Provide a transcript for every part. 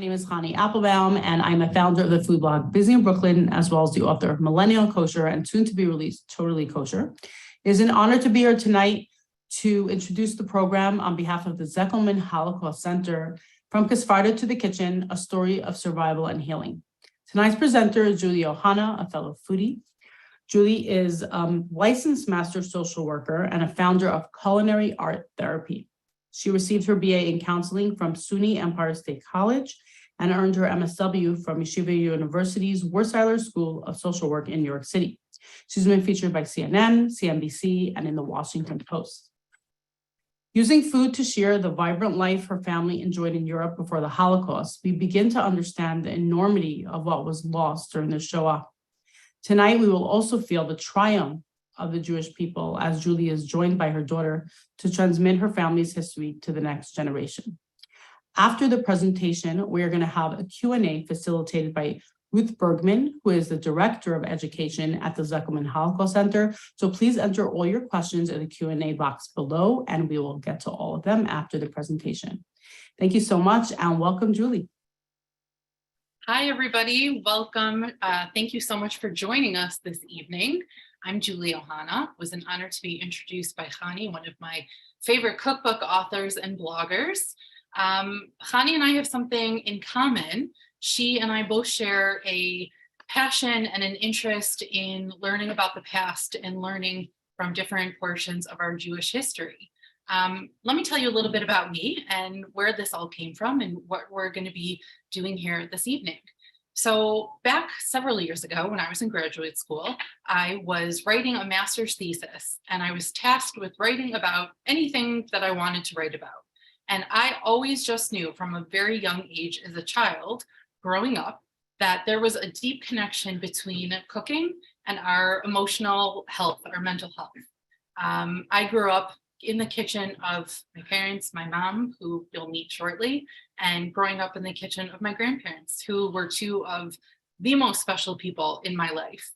My name is Chanie Apfelbaum, and I'm a founder of the food blog Busy in Brooklyn, as well as the author of Millennial Kosher and soon to be released Totally Kosher. It is an honor to be here tonight to introduce the program on behalf of the Zekelman Holocaust Center, From Kisvárda to the Kitchen, a story of survival and healing. Tonight's presenter is Julie Ohana, a fellow foodie. Julie is a licensed master social worker and a founder of Culinary Art Therapy. She received her BA in counseling from SUNY Empire State College and earned her L.M.S.W. from Yeshiva University's Wurseiler School of Social Work in New York City. She's been featured by CNN, CNBC, and in the Washington Post. Using food to share the vibrant life her family enjoyed in Europe before the Holocaust, we begin to understand the enormity of what was lost during the Shoah. Tonight, we will also feel the triumph of the Jewish people as Julie is joined by her daughter to transmit her family's history to the next generation. After the presentation, we are going to have a Q&A facilitated by Ruth Bergman, who is the Director of Education at the Zekelman Holocaust Center. So please enter all your questions in the Q&A box below, and we will get to all of them after the presentation. Thank you so much, and welcome, Julie. Hi, everybody. Welcome. Thank you so much for joining us this evening. I'm Julie Ohana. It was an honor to be introduced by Chanie, one of my favorite cookbook authors and bloggers. Chanie and I have something in common. She and I both share a passion and an interest in learning about the past and learning from different portions of our Jewish history. Let me tell you a little bit about me and where this all came from and what we're going to be doing here this evening. So back several years ago, when I was in graduate school, I was writing a master's thesis, and I was tasked with writing about anything that I wanted to write about. And I always just knew from a very young age as a child growing up that there was a deep connection between cooking and our emotional health, our mental health. I grew up in the kitchen of my parents, my mom, who you'll meet shortly, and growing up in the kitchen of my grandparents, who were two of the most special people in my life.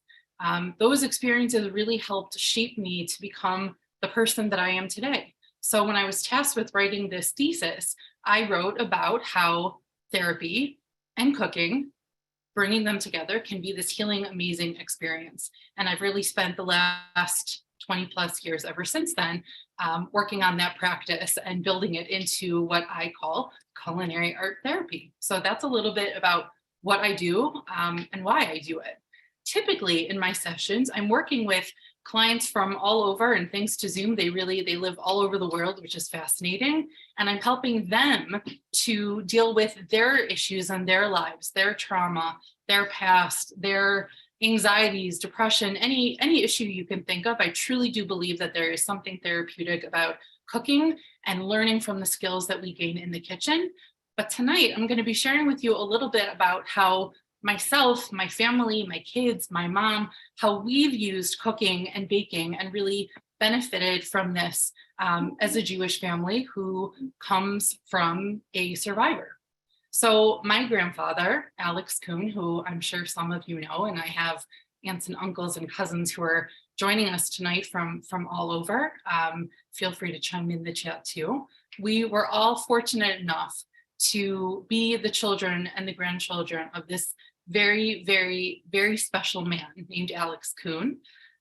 Those experiences really helped shape me to become the person that I am today. So when I was tasked with writing this thesis, I wrote about how therapy and cooking, bringing them together, can be this healing, amazing experience. And I've really spent the last 20 plus years ever since then working on that practice and building it into what I call culinary art therapy. So that's a little bit about what I do and why I do it. Typically in my sessions, I'm working with clients from all over, and thanks to Zoom, they live all over the world, which is fascinating. And I'm helping them to deal with their issues and their lives, their trauma, their past, their anxieties, depression, any issue you can think of. I truly do believe that there is something therapeutic about cooking and learning from the skills that we gain in the kitchen. But tonight, I'm going to be sharing with you a little bit about how myself, my family, my kids, my mom, how we've used cooking and baking and really benefited from this as a Jewish family who comes from a survivor. So my grandfather, Alex Kuhn, who I'm sure some of you know, and I have aunts and uncles and cousins who are joining us tonight from all over. Feel free to chime in the chat too. We were all fortunate enough to be the children and the grandchildren of this very, very, very special man named Alex Kuhn.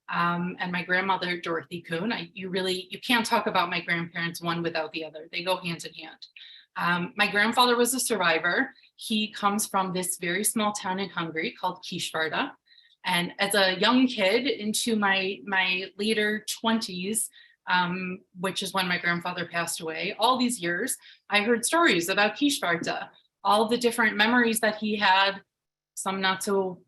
And my grandmother, Dorothy Kuhn. You can't talk about my grandparents one without the other. They go hand in hand. My grandfather was a survivor. He comes from this very small town in Hungary called Kisvárda. And as a young kid into my later 20s, which is when my grandfather passed away, all these years, I heard stories about Kisvárda, all the different memories that he had, some not so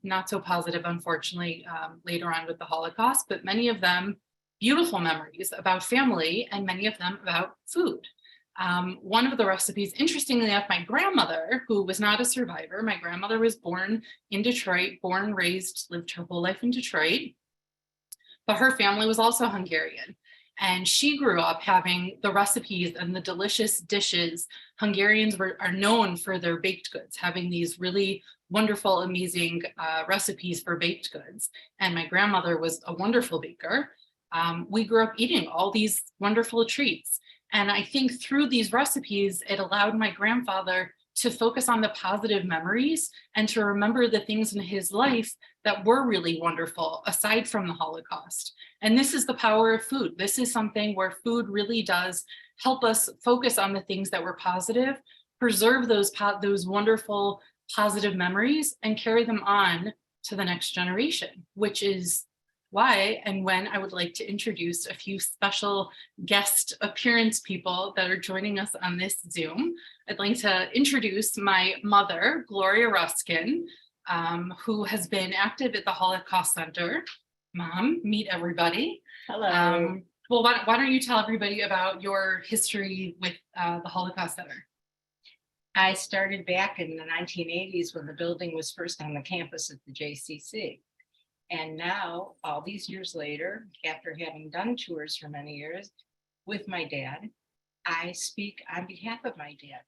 positive, unfortunately, later on with the Holocaust, but many of them beautiful memories about family and many of them about food. One of the recipes, interestingly enough, my grandmother, who was not a survivor, my grandmother was born in Detroit, raised, lived her whole life in Detroit, but her family was also Hungarian. And she grew up having the recipes and the delicious dishes. Hungarians are known for their baked goods, having these really wonderful, amazing recipes for baked goods. And my grandmother was a wonderful baker. We grew up eating all these wonderful treats. And I think through these recipes, it allowed my grandfather to focus on the positive memories and to remember the things in his life that were really wonderful aside from the Holocaust. And this is the power of food. This is something where food really does help us focus on the things that were positive, preserve those wonderful positive memories, and carry them on to the next generation, which is why and when I would like to introduce a few special guest appearance people that are joining us on this Zoom. I'd like to introduce my mother, Gloria Ruskin, who has been active at the Holocaust Center. Mom, meet everybody. Hello. Well, why don't you tell everybody about your history with the Holocaust Center? I started back in the 1980s when the building was first on the campus at the JCC. And now, all these years later, after having done tours for many years with my dad, I speak on behalf of my dad.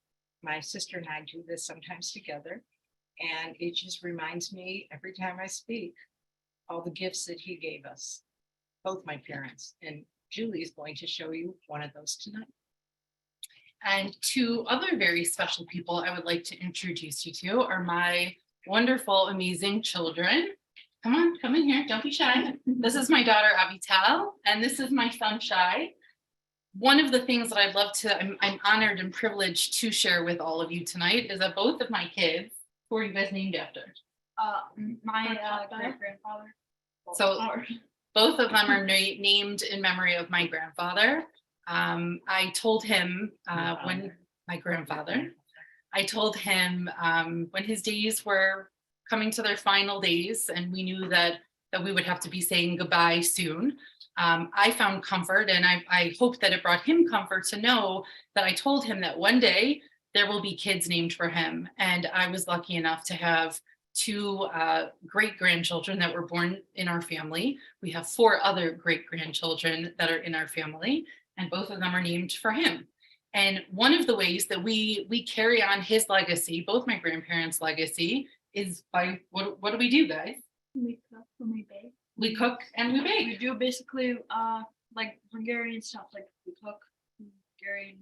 My sister and I do this sometimes together. And it just reminds me every time I speak, all the gifts that he gave us, both my parents. And Julie is going to show you one of those tonight. And two other very special people I would like to introduce you to are my wonderful, amazing children. Come in here, don't be shy. This is my daughter, Avital, and this is my son, Shai. One of the things that I'd love to, I'm honored and privileged to share with all of you tonight is that both of my kids, who are you guys named after? My great-grandfather. So both of them are named in memory of my grandfather. I told him when my grandfather, I told him when his days were coming to their final days and we knew that we would have to be saying goodbye soon. I found comfort, and I hope that it brought him comfort to know that I told him that one day there will be kids named for him. And I was lucky enough to have two great-grandchildren that were born in our family. We have 4 other great-grandchildren that are in our family, and both of them are named for him. And one of the ways that we carry on his legacy, both my grandparents' legacy, is by what do we do, guys? We cook and we bake. We cook and we bake. We do basically like Hungarian stuff. Like we cook Hungarian,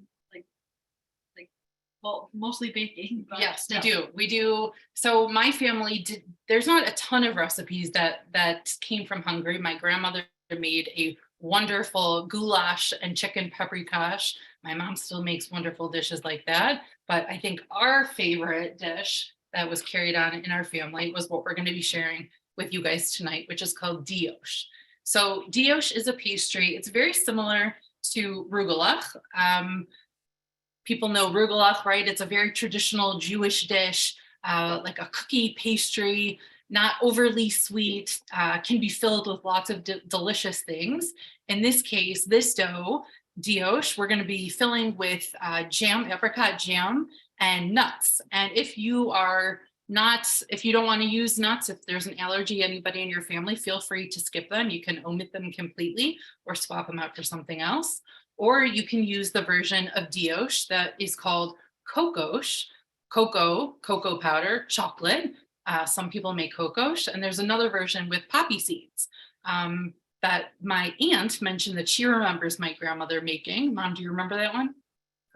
well, mostly baking. But Yes, we yeah. do. We do. So my family did. There's not a ton of recipes that came from Hungary. My grandmother made a wonderful goulash and chicken paprikash. My mom still makes wonderful dishes like that. But I think our favorite dish that was carried on in our family was what we're going to be sharing with you guys tonight, which is called Diosh. So Diosh is a pastry. It's very similar to rugelach. People know rugelach, right? It's a very traditional Jewish dish, like a cookie pastry, not overly sweet, can be filled with lots of delicious things. In this case, this dough, Diosh, we're going to be filling with jam, apricot jam, and nuts. And if you don't want to use nuts, if there's an allergy, anybody in your family, feel free to skip them. You can omit them completely or swap them out for something else. Or you can use the version of Diosh that is called kokosh, cocoa powder, chocolate. Some people make kokosh, and there's another version with poppy seeds that my aunt mentioned that she remembers my grandmother making. Mom, do you remember that one?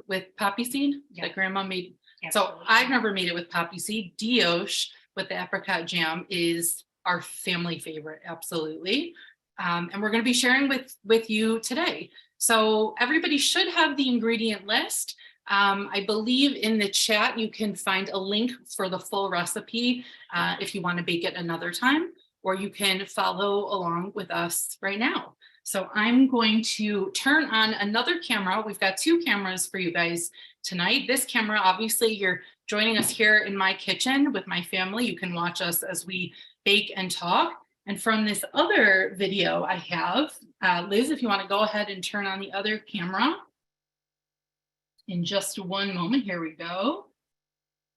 With poppy seed that grandma made. Absolutely. So I've never made it with poppy seed. Diosh with the apricot jam is our family favorite, absolutely. And we're going to be sharing with you today. So everybody should have the ingredient list. I believe in the chat you can find a link for the full recipe if you want to bake it another time, or you can follow along with us right now. So I'm going to turn on another camera. We've got 2 cameras for you guys tonight. This camera, obviously, you're joining us here in my kitchen with my family. You can watch us as we bake and talk. And from this other video I have, Liz, if you want to go ahead and turn on the other camera. In just one moment, here we go.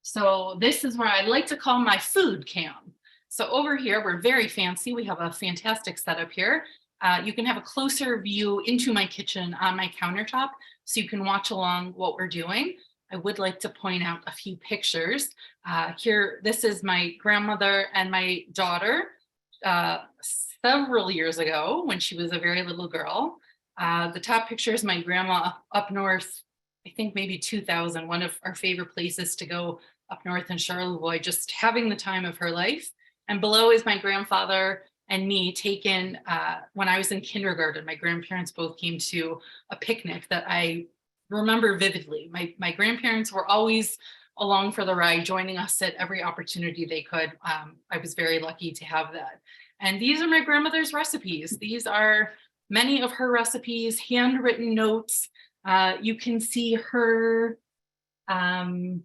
So this is where I like to call my food cam. So over here, we're very fancy. We have a fantastic setup here. You can have a closer view into my kitchen on my countertop, so you can watch along what we're doing. I would like to point out a few pictures. Here, this is my grandmother and my daughter several years ago when she was a very little girl. The top picture is my grandma up north, I think maybe 2000, one of our favorite places to go up north in Charlevoix, just having the time of her life. And below is my grandfather and me taken when I was in kindergarten. My grandparents both came to a picnic that I remember vividly. My grandparents were always along for the ride, joining us at every opportunity they could. I was very lucky to have that. And these are my grandmother's recipes. These are many of her recipes, handwritten notes. You can see her notes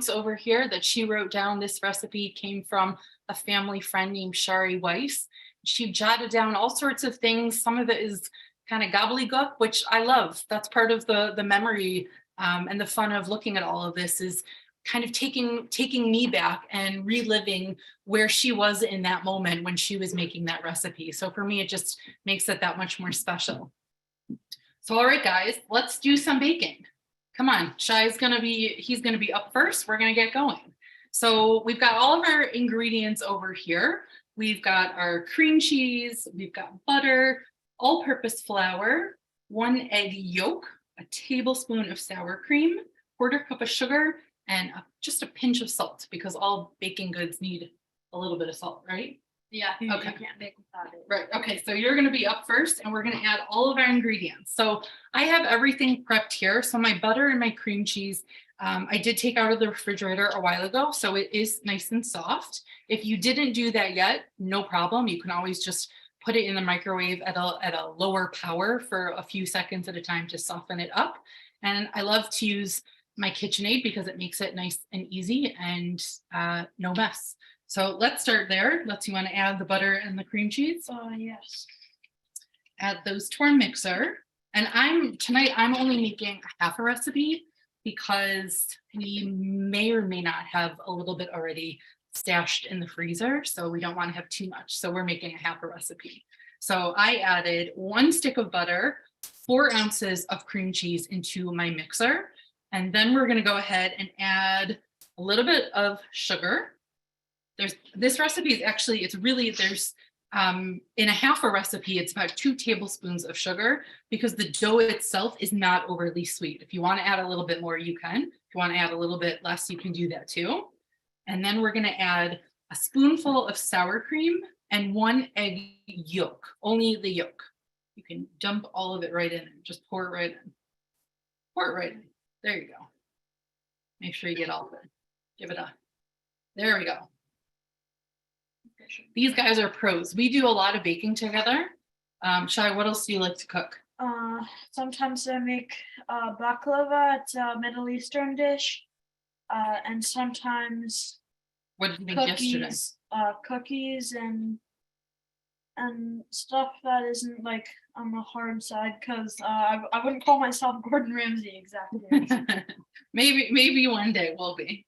over here that she wrote down. This recipe came from a family friend named Shari Weiss. She jotted down all sorts of things. Some of it is kind of gobbledygook, which I love. That's part of the memory and the fun of looking at all of this, is kind of taking me back and reliving where she was in that moment when she was making that recipe. So for me, it just makes it that much more special. So, all right, guys, let's do some baking. Come on, he's gonna be up first. We're gonna get going. So we've got all of our ingredients over here. We've got our cream cheese, we've got butter, all-purpose flour, 1 egg yolk, a tablespoon of sour cream, 1/4 cup of sugar, and just a pinch of salt, because all baking goods need a little bit of salt, right? Yeah. Okay. You can't bake without it. Right. Okay. So you're going to be up first, and we're going to add all of our ingredients. So I have everything prepped here. So my butter and my cream cheese, I did take out of the refrigerator a while ago, so it is nice and soft. If you didn't do that yet, no problem. You can always just put it in the microwave at a lower power for a few seconds at a time to soften it up. And I love to use my KitchenAid because it makes it nice and easy and no mess. So let's start there. You want to add the butter and the cream cheese? Yes. Add those to our mixer. And tonight I'm only making half a recipe because we may or may not have a little bit already stashed in the freezer. So we don't want to have too much. So we're making a half a recipe. So I added 1 stick of butter, 4 ounces of cream cheese into my mixer. And then we're going to go ahead and add a little bit of sugar. This recipe is actually, there's in a half a recipe, it's about 2 tablespoons of sugar, because the dough itself is not overly sweet. If you want to add a little bit more, you can. If you want to add a little bit less, you can do that too. And then we're going to add a spoonful of sour cream and 1 egg yolk, only the yolk. You can dump all of it right in and just pour it right in. Pour it right in. There you go. Make sure you get all of it. Give it a, there we go. These guys are pros. We do a lot of baking together. Shai, what else do you like to cook? Sometimes I make baklava. It's a Middle Eastern dish. And sometimes What did you make yesterday? cookies and stuff that isn't like on the hard side, because I wouldn't call myself Gordon Ramsay exactly. maybe one day we'll be.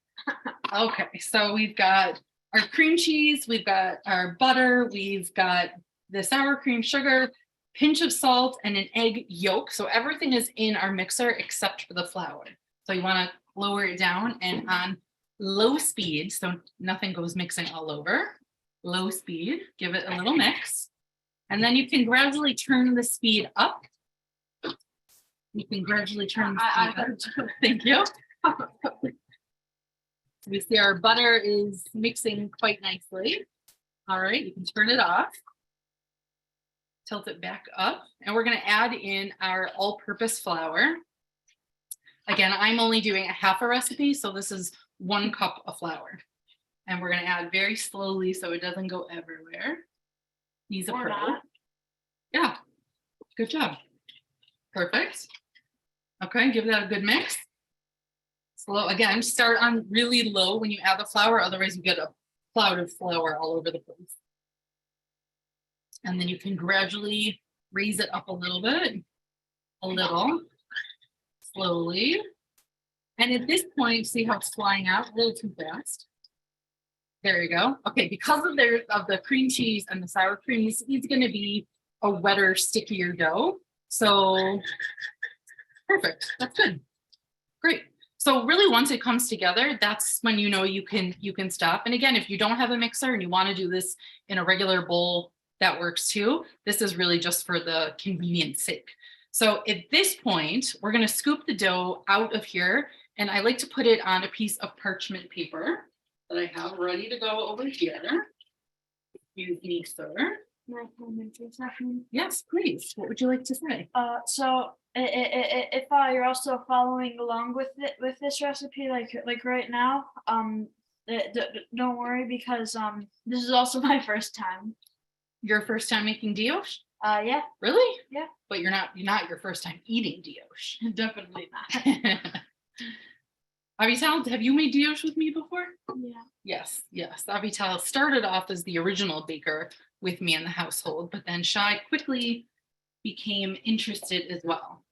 Okay, so we've got our cream cheese, we've got our butter, we've got the sour cream, sugar, pinch of salt, and an egg yolk. So everything is in our mixer except for the flour. So you want to lower it down and on low speed, so nothing goes mixing all over. Low speed, give it a little mix. And then you can gradually turn the speed up. You can gradually turn the speed up. Thank you. We see our butter is mixing quite nicely. All right, you can turn it off. Tilt it back up. And we're going to add in our all-purpose flour. Again, I'm only doing a half a recipe, so this is 1 cup of flour. And we're going to add very slowly so it doesn't go everywhere. He's a pro. Not. Yeah, good job. Perfect. Okay, give that a good mix. Slow, again, start on really low when you add the flour, otherwise you get a cloud of flour all over the place. And then you can gradually raise it up a little bit, slowly. And at this point, see how it's flying out a little too fast. There you go. Okay, because of the cream cheese and the sour cream, it's going to be a wetter, stickier dough. So perfect. That's good. Great. So really, once it comes together, that's when you know you can stop. And again, if you don't have a mixer and you want to do this in a regular bowl, that works too. This is really just for the convenience sake. So at this point, we're going to scoop the dough out of here And I like to put it on a piece of parchment paper that I have ready to go over here. Excuse me, sir. My comment for a second. Yes, please. What would you like to say? So if you're also following along with this recipe, like right now, don't worry because this is also my first time. Your first time making Diosh? Yeah, Really? Yeah. But you're not your first time eating Diosh. definitely not. Avital, have you made Diosh with me before? Yeah. Yes. Avital started off as the original baker with me in the household, but then Shai quickly became interested as well.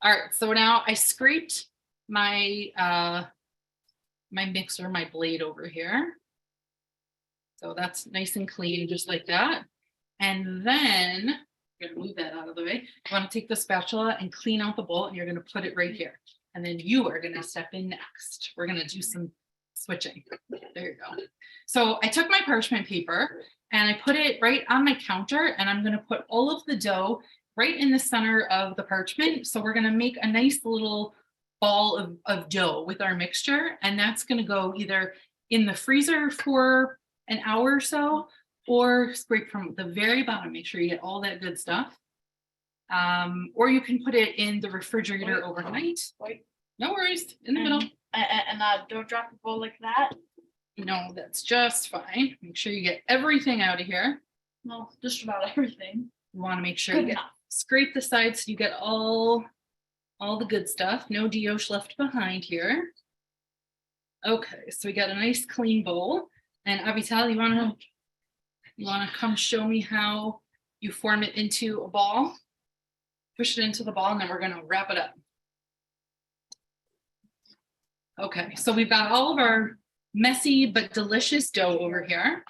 All right, so now I scraped my my mixer, my blade over here. So that's nice and clean, just like that. And then I'm gonna move that out of the way. You want to take the spatula and clean out the bowl, and you're gonna put it right here. And then you are gonna step in next. We're gonna do some switching. There you go. So I took my parchment paper and I put it right on my counter, and I'm gonna put all of the dough right in the center of the parchment. So we're gonna make a nice little ball of dough with our mixture, and that's gonna go either in the freezer for an hour or so, or scrape from the very bottom. Make sure you get all that good stuff. Or you can put it in the refrigerator overnight. No worries, in the middle. And don't drop the bowl like that. No, that's just fine. Make sure you get everything out of here. Well, just about everything. You want to make sure Good you get, enough. scrape the sides so you get all the good stuff. No Diosh left behind here. Okay, so we got a nice clean bowl. And Avital, you wanna come show me how you form it into a ball? Push it into the ball, and then we're gonna wrap it up. Okay, so we've got all of our messy but delicious dough over here.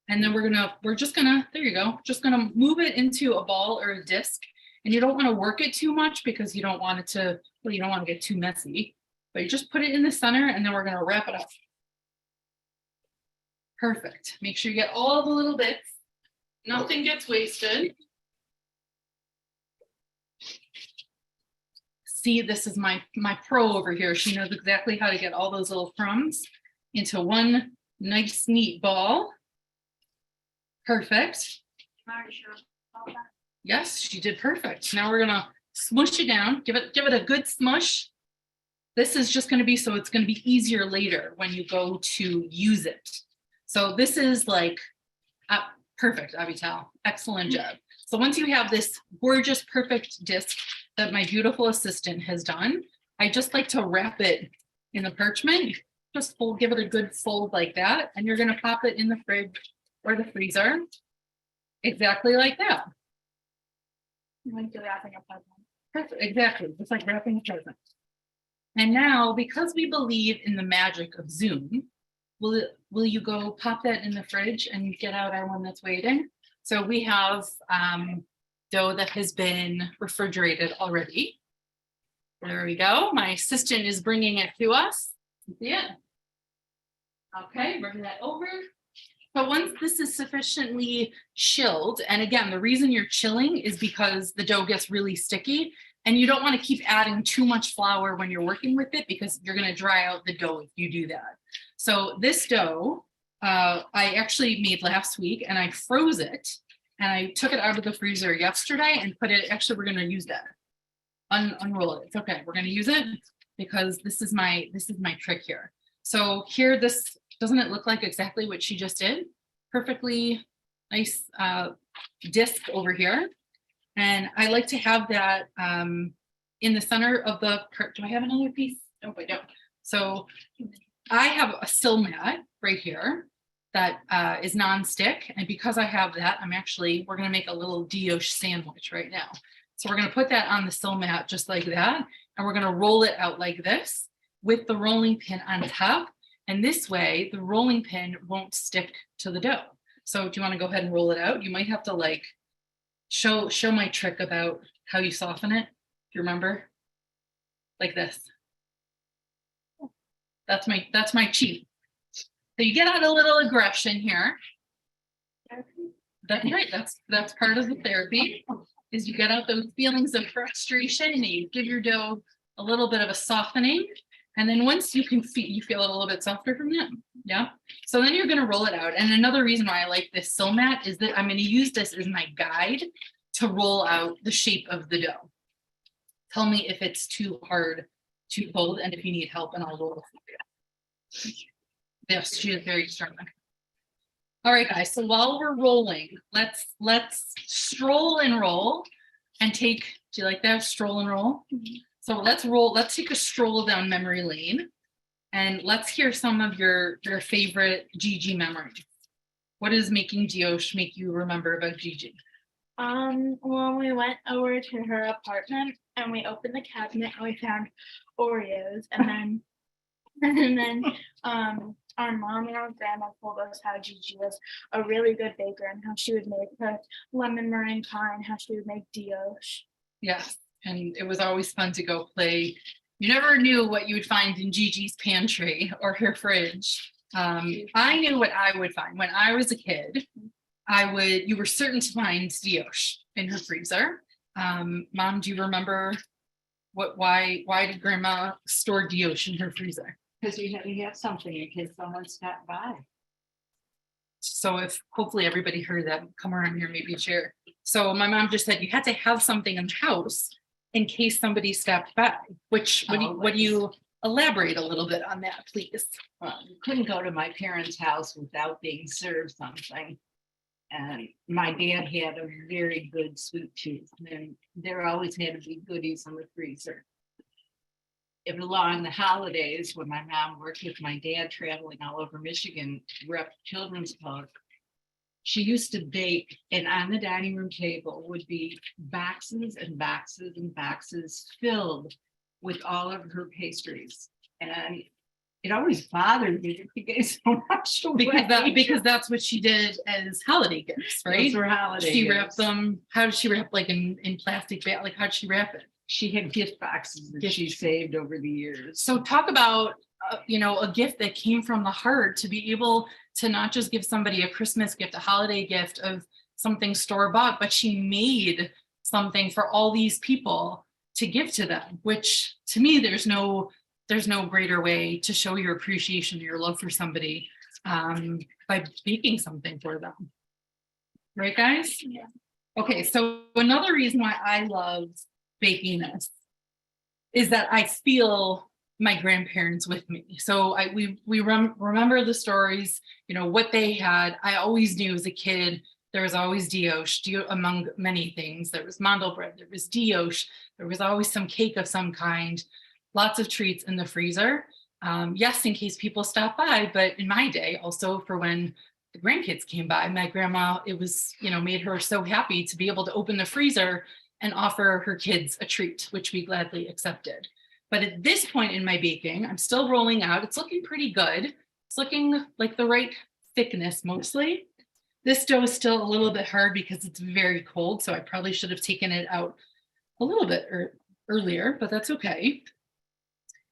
And then we're just gonna, there you go, just gonna move it into a ball or a disc. And you don't want to work it too much because you don't want it to, well, you don't want to get too messy. But you just put it in the center, and then we're gonna wrap it up. Perfect. Make sure you get all the little bits. Nothing gets wasted. See, this is my pro over here. She knows exactly how to get all those little crumbs into one nice, neat ball. Perfect. Yes, she did perfect. Now we're gonna smush it down. Give it a good smush. This is just gonna be so it's gonna be easier later when you go to use it. So this is like perfect, Avital. Excellent job. So once you have this gorgeous, perfect disc that my beautiful assistant has done, I just like to wrap it in the parchment. Just give it a good fold like that, and you're gonna pop it in the fridge or the freezer, exactly like that. Like you're wrapping a present. Perfect, exactly, just like wrapping a present. And now, because we believe in the magic of Zoom, will you go pop that in the fridge and get out our one that's waiting? So we have dough that has been refrigerated already. There we go. My assistant is bringing it to us. Yeah. Okay, bring that over. So once this is sufficiently chilled, and again, the reason you're chilling is because the dough gets really sticky, and you don't want to keep adding too much flour when you're working with it because you're going to dry out the dough if you do that. So this dough, I actually made last week, and I froze it, and I took it out of the freezer yesterday and put it, actually we're going to use that. Unroll it. It's okay. We're going to use it because this is my trick here. So here, this, doesn't it look like exactly what she just did? Perfectly nice disc over here. And I like to have that in the center of the, do I have another piece? No, I don't. So I have a sill mat right here that is non-stick. And because I have that, we're gonna make a little Diosh sandwich right now. So we're gonna put that on the sill mat just like that. And we're gonna roll it out like this with the rolling pin on top. And this way, the rolling pin won't stick to the dough. So do you want to go ahead and roll it out? You might have to like show my trick about how you soften it. Do you remember? Like this. That's my cheat. So you get out a little aggression here. That's right. That's part of the therapy. Is you get out those feelings of frustration and you give your dough a little bit of a softening. And then once you can feel, you feel it a little bit softer from that. Yeah. So then you're going to roll it out. And another reason why I like this sill mat is that I'm going to use this as my guide to roll out the shape of the dough. Tell me if it's too hard to hold and if you need help, and I'll roll it for you. Yes, she is very strong. All right, guys. So while we're rolling, let's stroll and roll and take, do you like that? Stroll and roll. So let's roll, let's take a stroll down memory lane and let's hear some of your favorite Gigi memories. What does making Diosh make you remember about Gigi? When we went over to her apartment and we opened the cabinet and we found Oreos, and then our mom and our grandma told us how Gigi was a really good baker and how she would make her lemon meringue pie and how she would make Diosh. Yes, and it was always fun to go play. You never knew what you would find in Gigi's pantry or her fridge. I knew what I would find when I was a kid. You were certain to find Diosh in her freezer. Mom, do you remember why did Grandma store Diosh in her freezer? Because you have something in case someone stopped by. So if hopefully everybody heard that, come around here, maybe share. So my mom just said you had to have something in the house in case somebody stopped by, which would you elaborate a little bit on that, please? You couldn't go to my parents' house without being served something. And my dad had a very good sweet tooth, and there always had to be goodies in the freezer. If along the holidays, when my mom worked with my dad traveling all over Michigan, rep children's book, she used to bake, and on the dining room table would be boxes and boxes and boxes filled with all of her pastries. And it always bothered me that she gave so much away. Because that's what she did as holiday gifts, right? Those were holiday She gifts. wrapped them. How did she wrap, like in plastic bag? Like how'd she wrap it? She had gift boxes that she saved over the years. So talk about, a gift that came from the heart, to be able to not just give somebody a Christmas gift, a holiday gift of something store-bought, but she made something for all these people to give to them, which to me, there's no greater way to show your appreciation, your love for somebody, by baking something for them. Right, guys? Yeah. Okay, so another reason why I love baking this is that I feel my grandparents with me. So we remember the stories, what they had. I always knew as a kid, there was always Diosh, among many things. There was mandel bread, there was Diosh, there was always some cake of some kind, lots of treats in the freezer. Yes, in case people stop by, but in my day, also for when the grandkids came by, my grandma, it was, made her so happy to be able to open the freezer and offer her kids a treat, which we gladly accepted. But at this point in my baking, I'm still rolling out. It's looking pretty good. It's looking like the right thickness mostly. This dough is still a little bit hard because it's very cold, so I probably should have taken it out a little bit earlier, but that's okay.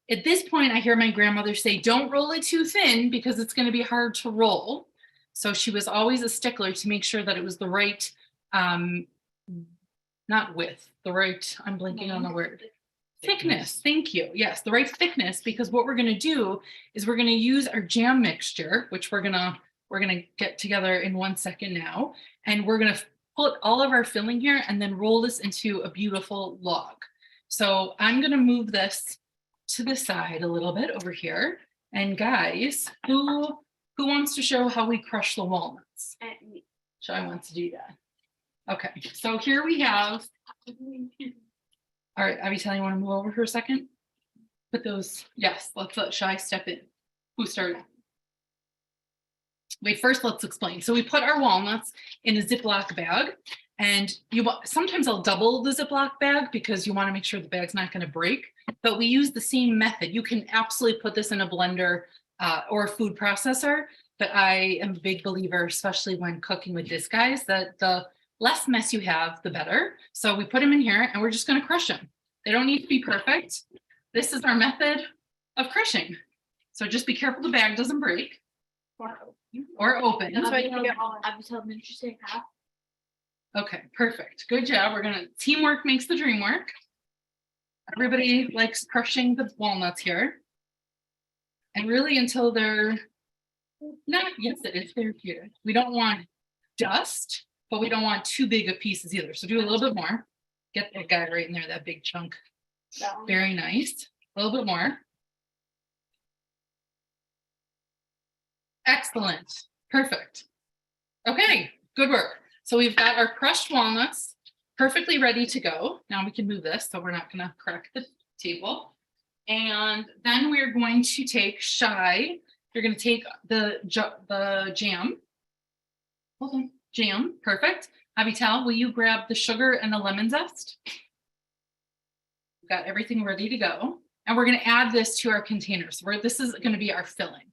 At this point, I hear my grandmother say, don't roll it too thin because it's going to be hard to roll. So she was always a stickler to make sure that it was the right, not width, the right, I'm blanking on the word. Thickness, thank you. Yes, the right thickness, because what we're going to do is we're going to use our jam mixture, which we're going to get together in 1 second now. And we're going to put all of our filling here and then roll this into a beautiful log. So I'm going to move this to the side a little bit over here. And guys, who wants to show how we crush the walnuts? Shai wants to do that. Okay, so here we have. All right, Avital, you want to move over for a second? Put those, yes, let's let Shai step in. Who started? Wait, first let's explain. So we put our walnuts in a Ziploc bag, and sometimes I'll double the Ziploc bag because you want to make sure the bag's not going to break, but we use the same method. You can absolutely put this in a blender or a food processor, but I am a big believer, especially when cooking with this, guys, that the less mess you have, the better. So we put them in here and we're just going to crush them. They don't need to be perfect. This is our method of crushing. So just be careful the bag doesn't break or open. That's why you can get all of interesting half. Okay, perfect. Good job. Teamwork makes the dream work. Everybody likes crushing the walnuts here. And really until they're not, yes, it is therapeutic. We don't want dust, but we don't want too big of pieces either. So do a little bit more. Get that guy right in there, that big chunk. That one. Very nice. A little bit more. Excellent. Perfect. Okay, good work. So we've got our crushed walnuts perfectly ready to go. Now we can move this so we're not going to crack the table. And then we're going to take Shy. You're going to take the jam. Hold on. Jam. Perfect. Avital, will you grab the sugar and the lemon zest? We've got everything ready to go. And we're going to add this to our containers. This is going to be our filling.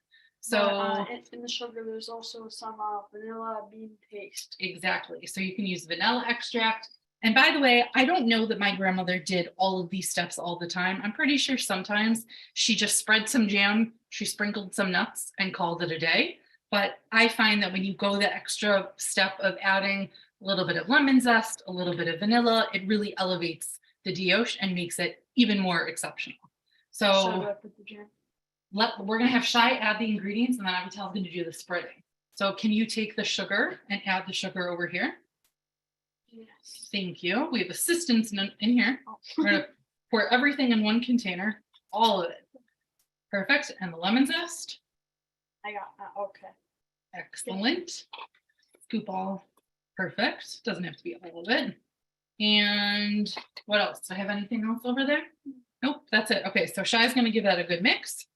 So in the sugar, there's also some vanilla bean paste. exactly. So you can use vanilla extract. And by the way, I don't know that my grandmother did all of these steps all the time. I'm pretty sure sometimes she just spread some jam, she sprinkled some nuts and called it a day. But I find that when you go the extra step of adding a little bit of lemon zest, a little bit of vanilla, it really elevates the Diosh and makes it even more exceptional. So we're going to have Shy add the ingredients, and then Avital's going to do the spreading. So can you take the sugar and add the sugar over here? Yes. Thank you. We have assistants in here. We're going to pour everything in one container, all of it. Perfect. And the lemon zest. I got that. Okay. Excellent. Scoop all. Perfect. Doesn't have to be all of it. And what else? Do I have anything else over there? Nope, that's it. Okay, so Shy's going to give that a good mix.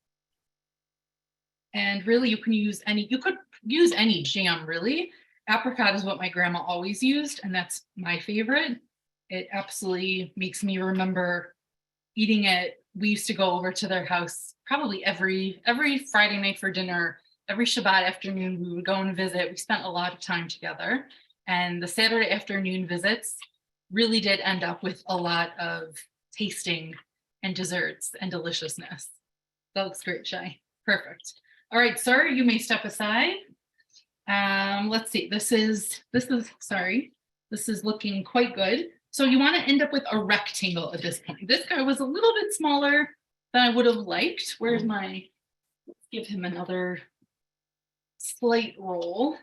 And really, you could use any jam, really. Apricot is what my grandma always used, and that's my favorite. It absolutely makes me remember eating it. We used to go over to their house probably every Friday night for dinner, every Shabbat afternoon, we would go and visit. We spent a lot of time together. And the Saturday afternoon visits really did end up with a lot of tasting and desserts and deliciousness. That looks great, Shy. Perfect. All right, sir, you may step aside. Let's see, this is looking quite good. So you want to end up with a rectangle at this point. This guy was a little bit smaller than I would have liked. Let's give him another slight roll.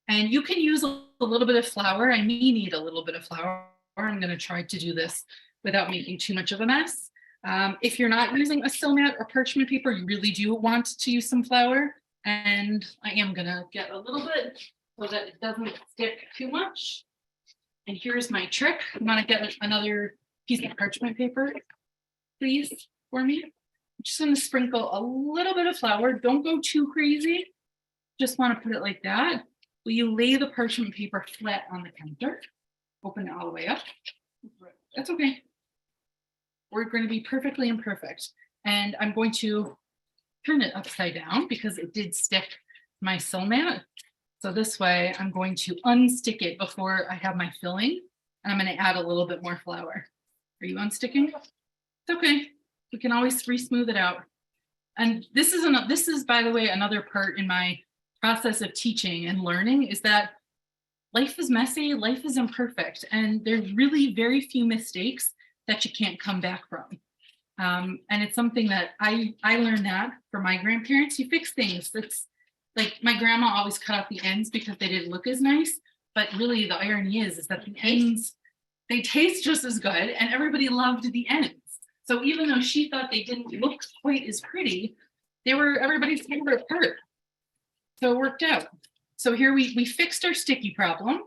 And you can use a little bit of flour. I may need a little bit of flour. I'm going to try to do this without making too much of a mess. If you're not using a Silmat or parchment paper, you really do want to use some flour. And I am going to get a little bit so that it doesn't stick too much. And here's my trick. I'm going to get another piece of parchment paper, please, for me. I'm just going to sprinkle a little bit of flour. Don't go too crazy. Just want to put it like that. Will you lay the parchment paper flat on the counter? Open it all the way up. That's okay. We're going to be perfectly imperfect. And I'm going to turn it upside down because it did stick my Silmat. So this way I'm going to unstick it before I have my filling. And I'm going to add a little bit more flour. Are you unsticking? It's okay. We can always re-smooth it out. And this is, by the way, another part in my process of teaching and learning is that life is messy, life is imperfect, and there's really very few mistakes that you can't come back from. And it's something that I learned that from my grandparents. You fix things. It's like my grandma always cut out the ends because they didn't look as nice, but really the irony is that the ends, they taste just as good, and everybody loved the ends. So even though she thought they didn't look quite as pretty, they were everybody's favorite part. So it worked out. So here we fixed our sticky problem.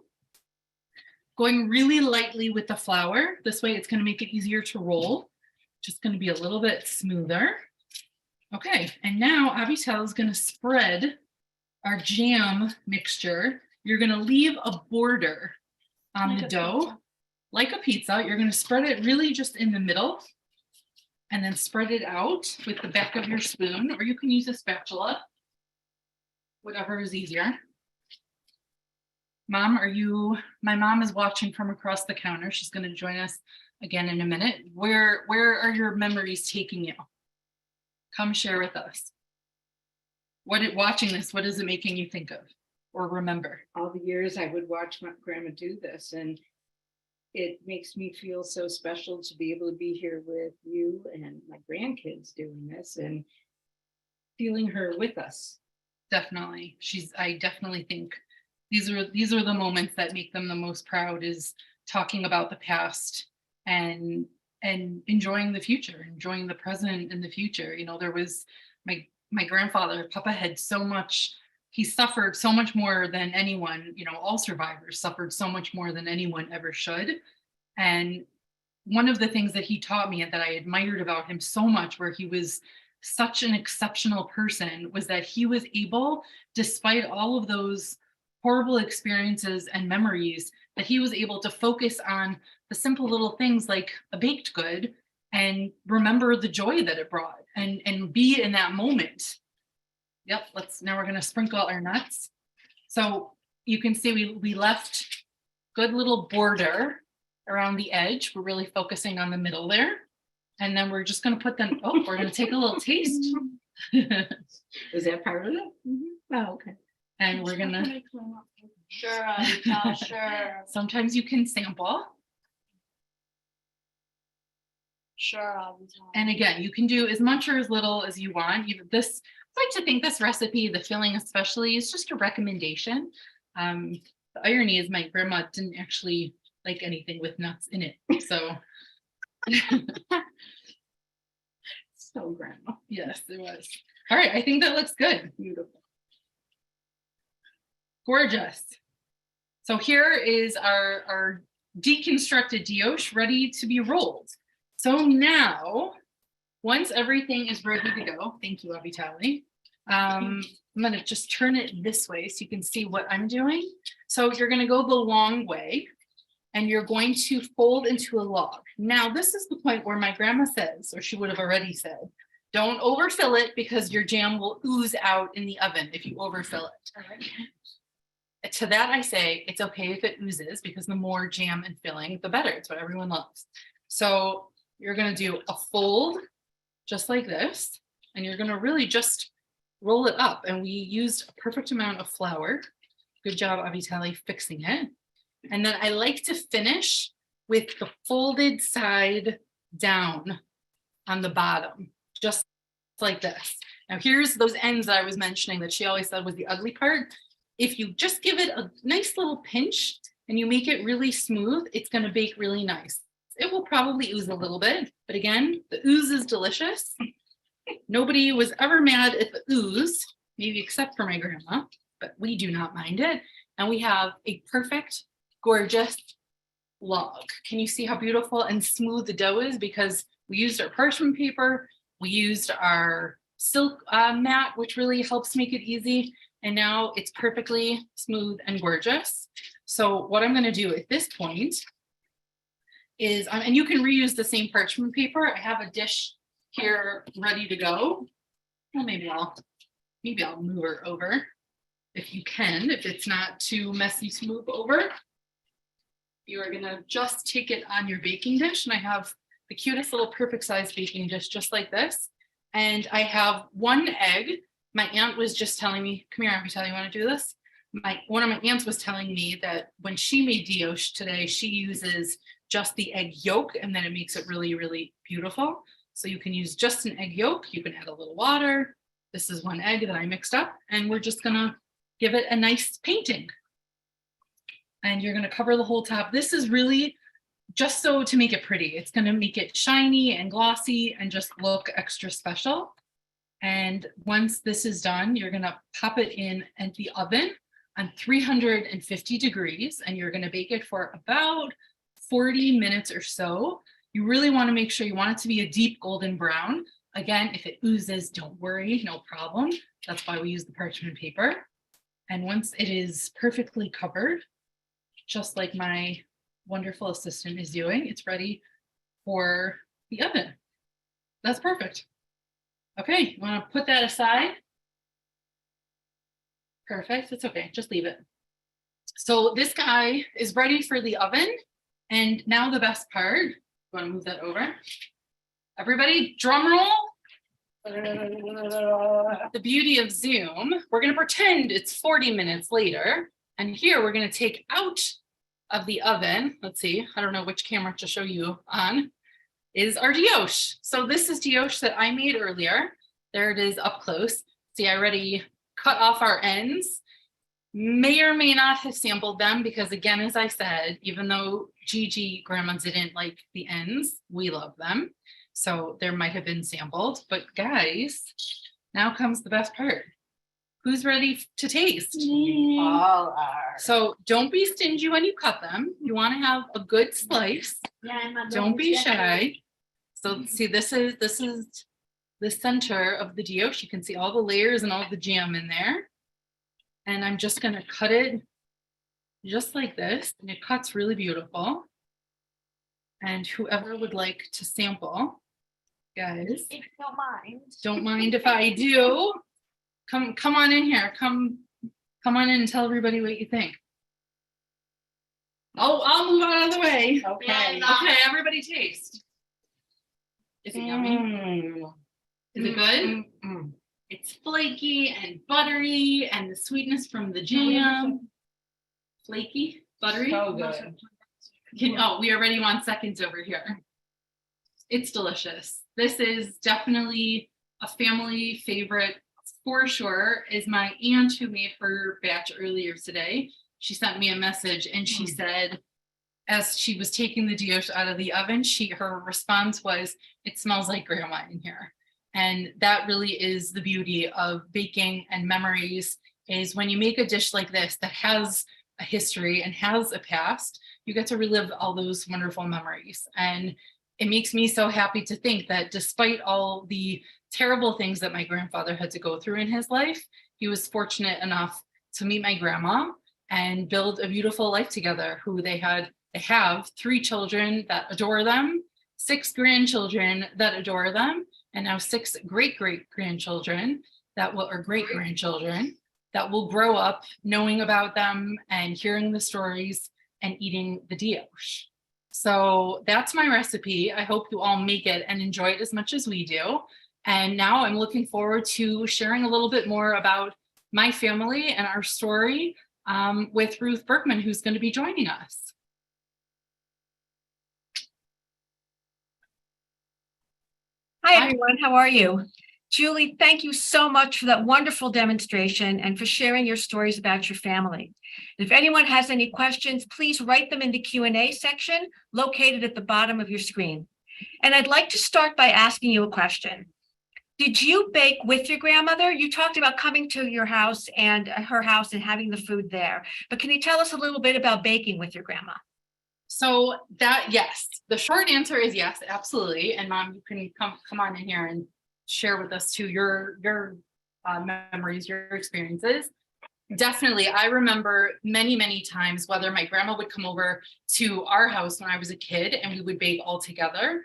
Going really lightly with the flour. This way it's going to make it easier to roll. Just going to be a little bit smoother. Okay, and now Avital is going to spread our jam mixture. You're going to leave a border on the dough, like a pizza. You're going to spread it really just in the middle, and then spread it out with the back of your spoon, or you can use a spatula, whatever is easier. Mom, my mom is watching from across the counter. She's going to join us again in a minute. Where are your memories taking you? Come share with us. Watching this, what is it making you think of or remember? All the years I would watch my grandma do this, and it makes me feel so special to be able to be here with you and my grandkids doing this. And feeling her with us. Definitely. I definitely think these are the moments that make them the most proud, is talking about the past and enjoying the future, enjoying the present and the future. You know, there was my grandfather, Papa, had so much, he suffered so much more than anyone, you know, all survivors suffered so much more than anyone ever should. And one of the things that he taught me and that I admired about him so much, where he was such an exceptional person, was that he was able, despite all of those horrible experiences and memories, that he was able to focus on the simple little things like a baked good and remember the joy that it brought and be in that moment. Yep, now we're gonna sprinkle our nuts. So you can see we left good little border around the edge. We're really focusing on the middle there. And then we're just gonna put them, oh, we're gonna take a little taste. Is that part of it? Oh, okay. And we're gonna, Sure, sure, sometimes you can sample. sure. And again, you can do as much or as little as you want. I like to think this recipe, the filling especially, is just a recommendation. The irony is my grandma didn't actually like anything with nuts in it. So So grandma. yes, it was. All right, I think that looks good. Beautiful. Gorgeous. So here is our deconstructed Diosh ready to be rolled. So now, once everything is ready to go, thank you, Avitali. I'm gonna just turn it this way so you can see what I'm doing. So you're gonna go the long way and you're going to fold into a log. Now, this is the point where my grandma says, or she would have already said, don't overfill it because your jam will ooze out in the oven if you overfill it. To that I say, it's okay if it oozes, because the more jam and filling, the better. It's what everyone loves. So you're gonna do a fold just like this, and you're gonna really just roll it up. And we used a perfect amount of flour. Good job, Avitali, fixing it. And then I like to finish with the folded side down on the bottom, just like this. Now here's those ends that I was mentioning that she always said was the ugly part. If you just give it a nice little pinch and you make it really smooth, it's gonna bake really nice. It will probably ooze a little bit, but again, the ooze is delicious. Nobody was ever mad at the ooze, maybe except for my grandma, but we do not mind it. And we have a perfect, gorgeous log. Can you see how beautiful and smooth the dough is? Because we used our parchment paper, we used our silk mat, which really helps make it easy. And now it's perfectly smooth and gorgeous. So what I'm gonna do at this point is, and you can reuse the same parchment paper. I have a dish here ready to go. Well, maybe I'll move her over if you can, if it's not too messy to move over. You are gonna just take it on your baking dish, and I have the cutest little perfect size baking dish just like this. And I have one egg. My aunt was just telling me, come here, Auntie, you want to do this? One of my aunts was telling me that when she made Diosh today, she uses just the egg yolk, and then it makes it really, really beautiful. So you can use just an egg yolk. You can add a little water. This is one egg that I mixed up, and we're just gonna give it a nice painting. And you're gonna cover the whole top. This is really just so to make it pretty. It's gonna make it shiny and glossy and just look extra special. And once this is done, you're gonna pop it in at the oven on 350 degrees, and you're gonna bake it for about 40 minutes or so. You really wanna make sure you want it to be a deep golden brown. Again, if it oozes, don't worry, no problem. That's why we use the parchment paper. And once it is perfectly covered, just like my wonderful assistant is doing, it's ready for the oven. That's perfect. Okay, you want to put that aside? Perfect, it's okay, just leave it. So this guy is ready for the oven. And now the best part, you want to move that over? Everybody, drum roll. The beauty of Zoom, we're going to pretend it's 40 minutes later. And here we're going to take out of the oven, let's see, I don't know which camera to show you on, is our Diosh. So this is Diosh that I made earlier. There it is up close. See, I already cut off our ends. May or may not have sampled them because, again, as I said, even though Gigi grandma didn't like the ends, we love them. So there might have been sampled, but guys, now comes the best part. Who's ready to taste? All are. So don't be stingy when you cut them. You want to have a good slice. Yeah, I'm not Don't be going to- shy. So see, this is the center of the Diosh. You can see all the layers and all the jam in there. And I'm just going to cut it just like this. And it cuts really beautiful. And whoever would like to sample, guys, If you don't mind. don't mind if I do. Come on in here. Come on in and tell everybody what you think. Oh, I'll move out of the way. Okay. Okay, everybody taste. Is it yummy? Mm. Is it good? Mm. It's flaky and buttery, and the sweetness from the jam. Flaky, buttery. So good. We already want seconds over here. It's delicious. This is definitely a family favorite for sure. Is my aunt who made her batch earlier today. She sent me a message and she said, as she was taking the Diosh out of the oven, her response was, "It smells like grandma in here." And that really is the beauty of baking and memories, is when you make a dish like this that has a history and has a past, you get to relive all those wonderful memories. And it makes me so happy to think that despite all the terrible things that my grandfather had to go through in his life, he was fortunate enough to meet my grandma and build a beautiful life together. They have 3 children that adore them, 6 grandchildren that adore them, and now 6 great-great-grandchildren or great-grandchildren that will grow up knowing about them and hearing the stories and eating the Diosh. So that's my recipe. I hope you all make it and enjoy it as much as we do. And now I'm looking forward to sharing a little bit more about my family and our story with Ruth Berkman, who's going to be joining us. Hi, everyone. How are you? Julie, thank you so much for that wonderful demonstration and for sharing your stories about your family. If anyone has any questions, please write them in the Q&A section located at the bottom of your screen. And I'd like to start by asking you a question. Did you bake with your grandmother? You talked about coming to your house and her house and having the food there, but can you tell us a little bit about baking with your grandma? So yes, the short answer is yes, absolutely. And Mom, you can come on in here and share with us too your memories, your experiences. Definitely. I remember many times, whether my grandma would come over to our house when I was a kid and we would bake all together,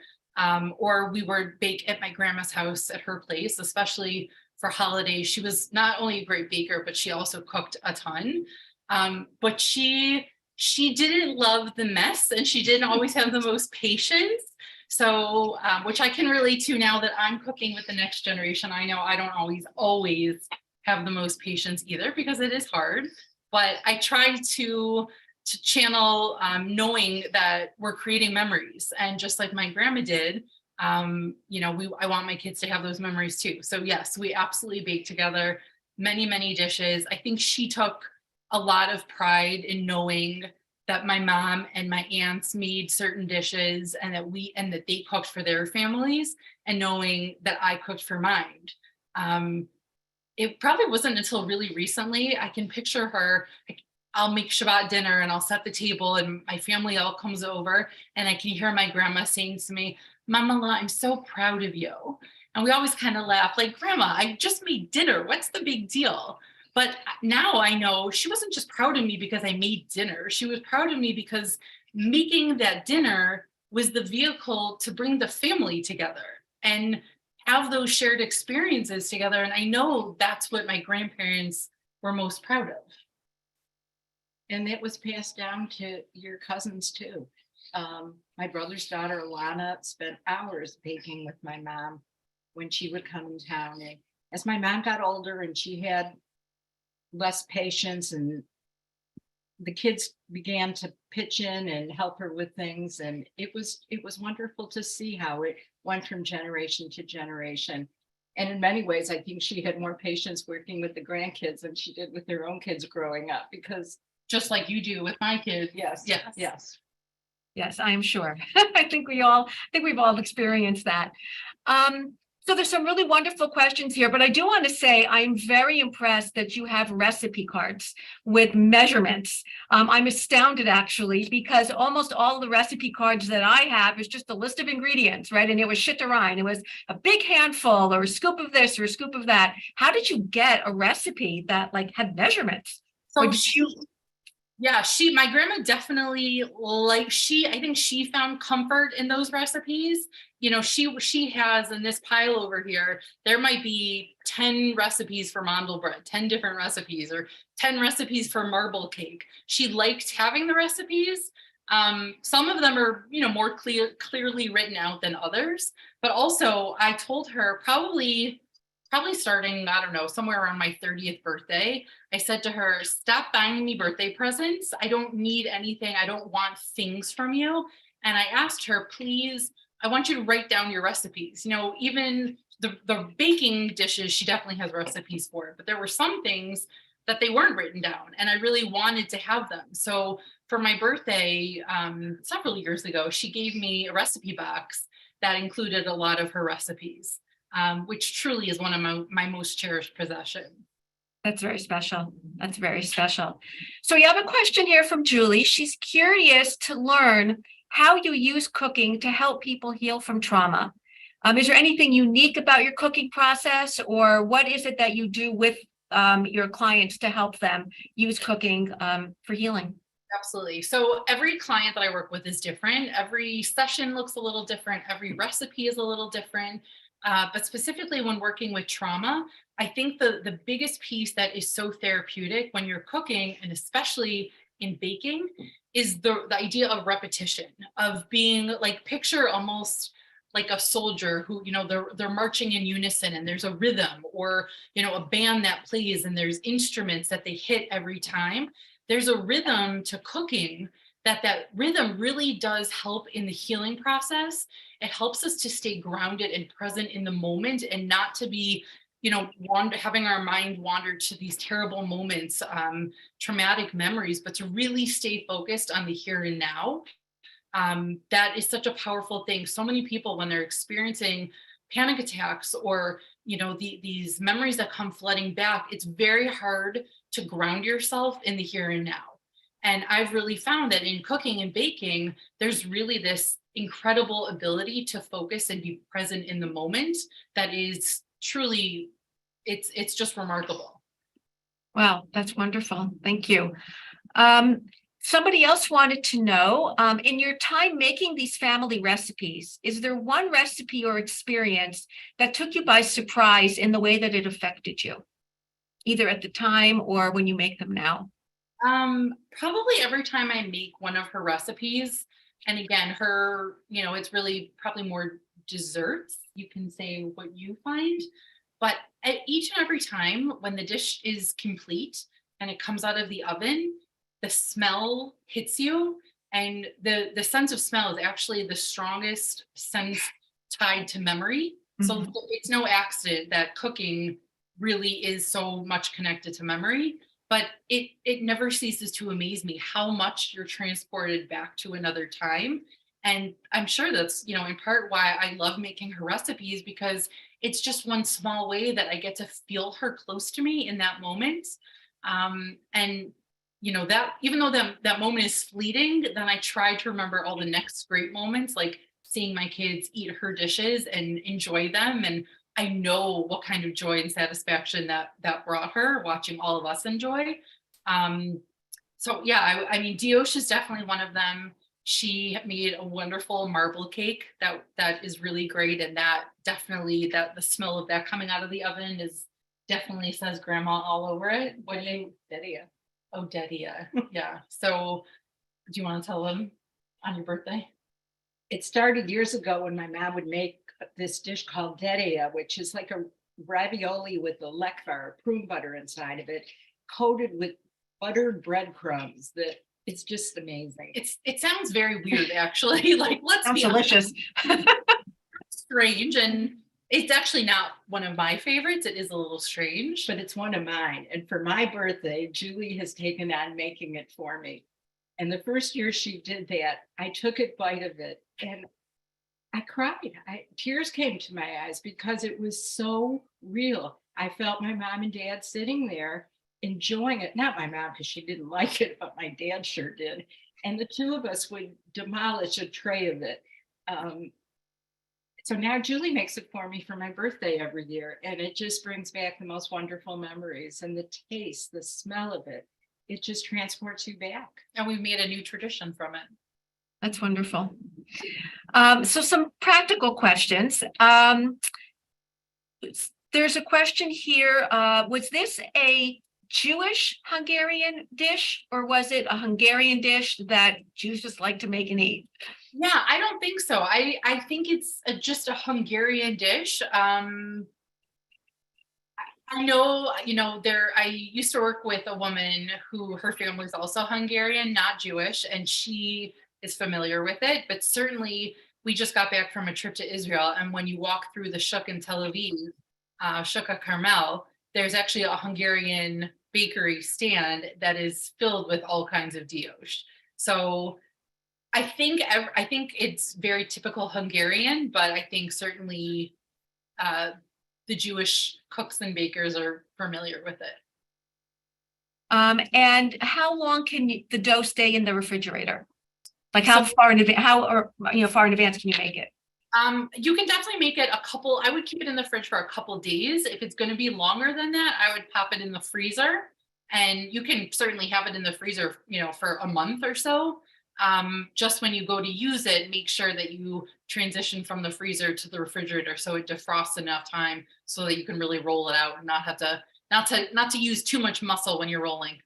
or we would bake at my grandma's house at her place, especially for holidays. She was not only a great baker, but she also cooked a ton. But she didn't love the mess, and she didn't always have the most patience. So, which I can relate to now that I'm cooking with the next generation. I know I don't always have the most patience either, because it is hard, but I try to channel knowing that we're creating memories. And just like my grandma did, I want my kids to have those memories too. So yes, we absolutely bake together many dishes. I think she took a lot of pride in knowing that my mom and my aunts made certain dishes and that they cooked for their families, and knowing that I cooked for mine. It probably wasn't until really recently I can picture her. I'll make Shabbat dinner and I'll set the table and my family all comes over, and I can hear my grandma saying to me, "Mama, I'm so proud of you." And we always kind of laugh like, "Grandma, I just made dinner. What's the big deal?" But now I know she wasn't just proud of me because I made dinner. She was proud of me because making that dinner was the vehicle to bring the family together and have those shared experiences together. And I know that's what my grandparents were most proud of. And it was passed down to your cousins too. My brother's daughter, Alana, spent hours baking with my mom when she would come in town. And as my mom got older and she had less patience, and the kids began to pitch in and help her with things, and it was wonderful to see how it went from generation to generation. And in many ways, I think she had more patience working with the grandkids than she did with her own kids growing up, because Just like you do with my kids. yes, Yes. yes. Yes, I am sure. I think we've all experienced that. So there's some really wonderful questions here, but I do want to say I'm very impressed that you have recipe cards with measurements. I'm astounded actually, because almost all the recipe cards that I have is just a list of ingredients, right? And it was shitterine. It was a big handful or a scoop of this or a scoop of that. How did you get a recipe that like had measurements? So Or did you? yeah, my grandma definitely I think she found comfort in those recipes. You know, she has in this pile over here, there might be 10 recipes for mandel bread, 10 different recipes, or 10 recipes for marble cake. She liked having the recipes. Some of them are, you know, more clearly written out than others, but also I told her probably starting, I don't know, somewhere around my 30th birthday, I said to her, stop buying me birthday presents. I don't need anything. I don't want things from you. And I asked her, please, I want you to write down your recipes. You know, even the baking dishes, she definitely has recipes for it, but there were some things that they weren't written down and I really wanted to have them. So for my birthday, several years ago, she gave me a recipe box that included a lot of her recipes. Which truly is one of my most cherished possessions. That's very special. That's very special. So you have a question here from Julie. She's curious to learn how you use cooking to help people heal from trauma. Is there anything unique about your cooking process, or what is it that you do with your clients to help them use cooking for healing? Absolutely. So every client that I work with is different. Every session looks a little different. Every recipe is a little different. But specifically when working with trauma, I think the biggest piece that is so therapeutic when you're cooking, and especially in baking, is the idea of repetition, of being like, picture almost like a soldier who, you know, they're marching in unison and there's a rhythm, or, you know, a band that plays and there's instruments that they hit every time. There's a rhythm to cooking that rhythm really does help in the healing process. It helps us to stay grounded and present in the moment, and not to be, you know, having our mind wander to these terrible moments, traumatic memories, but to really stay focused on the here and now. That is such a powerful thing. So many people, when they're experiencing panic attacks or, you know, these memories that come flooding back, it's very hard to ground yourself in the here and now. And I've really found that in cooking and baking, there's really this incredible ability to focus and be present in the moment that is truly, it's just remarkable. Wow, that's wonderful. Thank you. Somebody else wanted to know, in your time making these family recipes, is there one recipe or experience that took you by surprise in the way that it affected you, either at the time or when you make them now? Probably every time I make one of her recipes, and again, her, you know, it's really probably more desserts. You can say what you find, but at each and every time when the dish is complete and it comes out of the oven, the smell hits you, and the sense of smell is actually the strongest sense tied to memory. So it's no accident that cooking really is so much connected to memory. But it never ceases to amaze me how much you're transported back to another time. And I'm sure that's, you know, in part why I love making her recipes, because it's just one small way that I get to feel her close to me in that moment. And, you know, that even though that moment is fleeting, then I try to remember all the next great moments, like seeing my kids eat her dishes and enjoy them. And I know what kind of joy and satisfaction that brought her, watching all of us enjoy. So yeah, I mean, Diosh is definitely one of them. She made a wonderful marble cake that is really great, and that definitely, that the smell of that coming out of the oven is definitely says grandma all over it. What do you, Dedia. oh, Dedia, yeah. So do you want to tell them on your birthday? It started years ago when my mom would make this dish called dedia, which is like a ravioli with the lekvar, prune butter inside of it, coated with buttered breadcrumbs. That it's just amazing. It sounds very weird, actually. Like, let's Sounds be honest, delicious. strange, and It's actually not one of my favorites. It is a little strange. But it's one of mine. And for my birthday, Julie has taken on making it for me. And the first year she did that, I took a bite of it and I cried. Tears came to my eyes because it was so real. I felt my mom and dad sitting there enjoying it. Not my mom, because she didn't like it, but my dad sure did. And the two of us would demolish a tray of it. So now Julie makes it for me for my birthday every year. And it just brings back the most wonderful memories, and the taste, the smell of it. It just transports you back. And we've made a new tradition from it. That's wonderful. So some practical questions. There's a question here. Was this a Jewish Hungarian dish, or was it a Hungarian dish that Jews just like to make and eat? Yeah, I don't think so. I think it's just a Hungarian dish. I know, I used to work with a woman who her family is also Hungarian, not Jewish, and she is familiar with it. But certainly, we just got back from a trip to Israel, and when you walk through the Shuk in Tel Aviv, Shuk Carmel, there's actually a Hungarian bakery stand that is filled with all kinds of Diosh. So I think it's very typical Hungarian, but I think certainly the Jewish cooks and bakers are familiar with it. And how long can the dough stay in the refrigerator? Like how far in advance? Far in advance can you make it? You can definitely make it I would keep it in the fridge for a couple days. If it's going to be longer than that, I would pop it in the freezer, and you can certainly have it in the freezer, for a month or so. Just when you go to use it, make sure that you transition from the freezer to the refrigerator so it defrosts enough time so that you can really roll it out and not to use too much muscle when you're rolling.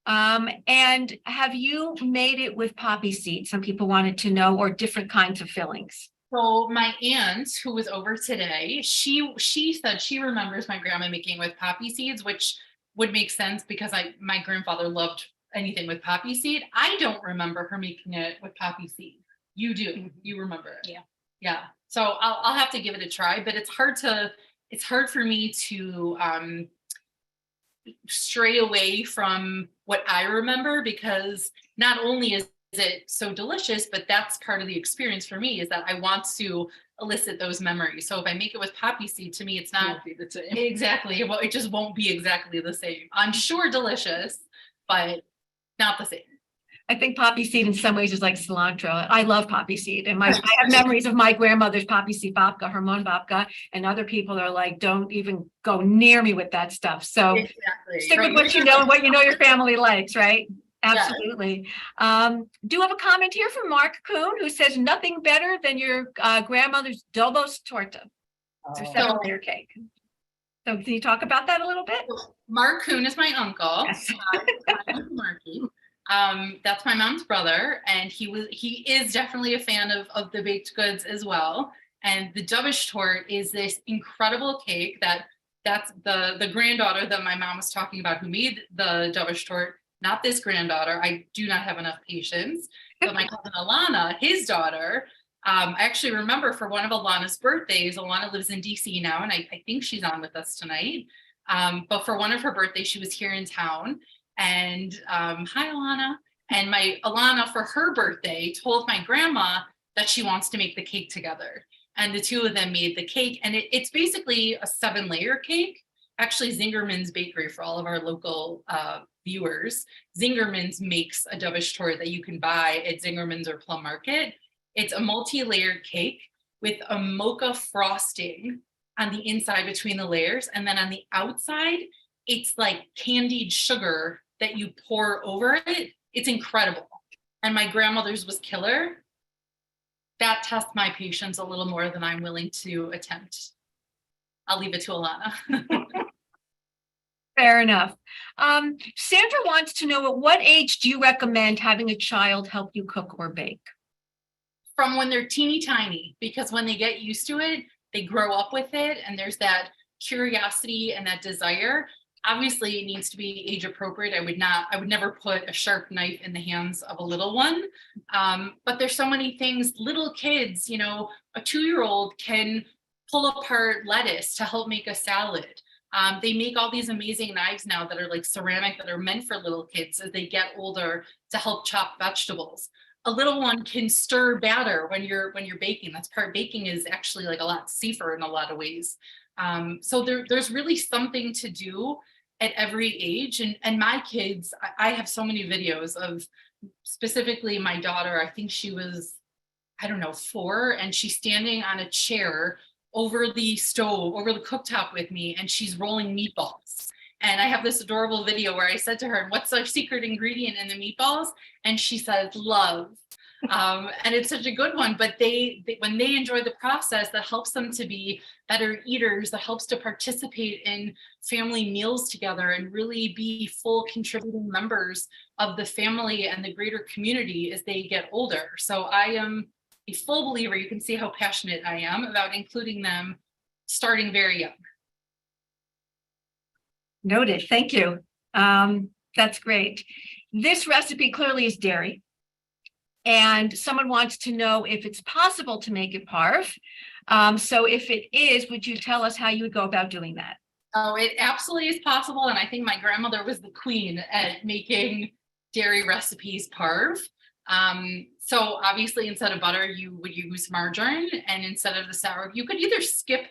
And have you made it with poppy seed? Some people wanted to know, or different kinds of fillings. So my aunt, who was over today, she said she remembers my grandma making with poppy seeds, which would make sense because my grandfather loved anything with poppy seed. I don't remember her making it with poppy seed. You do. You remember it. Yeah. Yeah. So I'll have to give it a try, but it's hard for me to stray away from what I remember, because not only is it so delicious, but that's part of the experience for me, is that I want to elicit those memories. So if I make it with poppy seed, to me, it's not Be the same. exactly, well, it just won't be exactly the same. I'm sure delicious, but not the same. I think poppy seed in some ways is like cilantro. I love poppy seed, and I have memories of my grandmother's poppy seed babka, Hermon babka, and other people are like, don't even go near me with that stuff. So Exactly. stick with what you know and what you know your family likes, right? Absolutely. Yeah. Do have a comment here from Mark Kuhn, who says nothing better than your grandmother's dobos torta. It's a 7-layer cake. So can you talk about that a little bit? Mark Kuhn is my uncle. Yes. Marky. That's my mom's brother, and he is definitely a fan of the baked goods as well. And the Diosh tort is this incredible cake that's the granddaughter that my mom was talking about who made the Diosh tort, not this granddaughter. I do not have enough patience. But my cousin Alana, his daughter, I actually remember for one of Alana's birthdays, Alana lives in DC now, and I think she's on with us tonight. But for one of her birthdays, she was here in town. And hi, Alana. And my Alana, for her birthday, told my grandma that she wants to make the cake together. And the two of them made the cake. And it's basically a 7-layer cake. Actually, Zingerman's Bakery, for all of our local viewers, Zingerman's makes a Diosh tort that you can buy at Zingerman's or Plum Market. It's a multi-layered cake with a mocha frosting on the inside between the layers. And then on the outside, it's like candied sugar that you pour over it. It's incredible. And my grandmother's was killer. That tests my patience a little more than I'm willing to attempt. I'll leave it to Alana. Fair enough. Sandra wants to know, at what age do you recommend having a child help you cook or bake? From when they're teeny tiny, because when they get used to it, they grow up with it, and there's that curiosity and that desire. Obviously, it needs to be age appropriate. I would never put a sharp knife in the hands of a little one. But there's so many things, little kids, you know, a 2-year-old can pull apart lettuce to help make a salad. They make all these amazing knives now that are like ceramic, that are meant for little kids as they get older to help chop vegetables. A little one can stir batter when you're baking. That's part, baking is actually like a lot safer in a lot of ways. So there's really something to do at every age. And my kids, I have so many videos of, specifically my daughter, I think she was, I don't know, 4, and she's standing on a chair over the stove, over the cooktop with me, and she's rolling meatballs. And I have this adorable video where I said to her, what's our secret ingredient in the meatballs? And she says, love. And it's such a good one, but they when they enjoy the process, that helps them to be better eaters, that helps to participate in family meals together and really be full contributing members of the family and the greater community as they get older. So I am a full believer. You can see how passionate I am about including them starting very young. Noted. Thank you. That's great. This recipe clearly is dairy. And someone wants to know if it's possible to make it parve. So if it is, would you tell us how you would go about doing that? Oh, it absolutely is possible. And I think my grandmother was the queen at making dairy recipes parve. So obviously instead of butter, you would use margarine, and instead of the sour, you could either skip,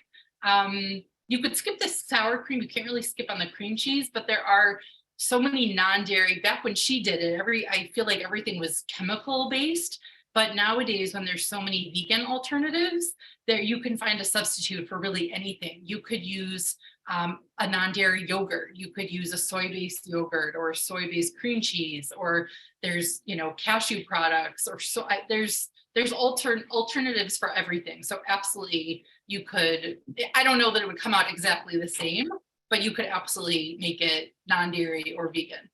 you could skip the sour cream. You can't really skip on the cream cheese, but there are so many non-dairy. Back when she did it, I feel like everything was chemical based, but nowadays when there's so many vegan alternatives, there you can find a substitute for really anything. You could use a non-dairy yogurt. You could use a soy-based yogurt or soy-based cream cheese, or there's, you know, cashew products, or so there's alternatives for everything. So absolutely you could, I don't know that it would come out exactly the same, but you could absolutely make it non-dairy or vegan.